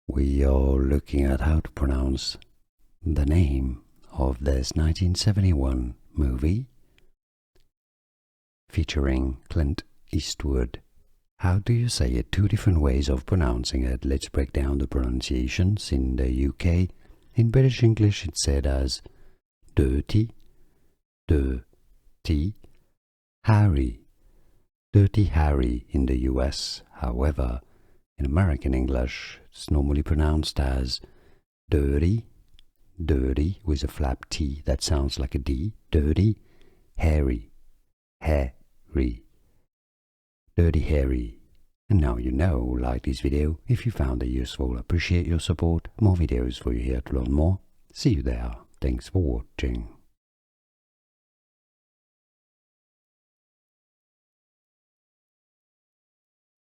We are looking at how to pronounce the name of this 1971 movie featuring Clint Eastwood. How do you say it? Two different ways of pronouncing it. Let's break down the pronunciations. In the UK, in British English, it's said as dirty, Harry, Dirty Harry in the US. However, in American English, it's normally pronounced as dirty with a flap T that sounds like a D, dirty, Harry, Dirty Harry. And now you know. Like this video if you found it useful. Appreciate your support. More videos for you here to learn more. See you there. Thanks for watching.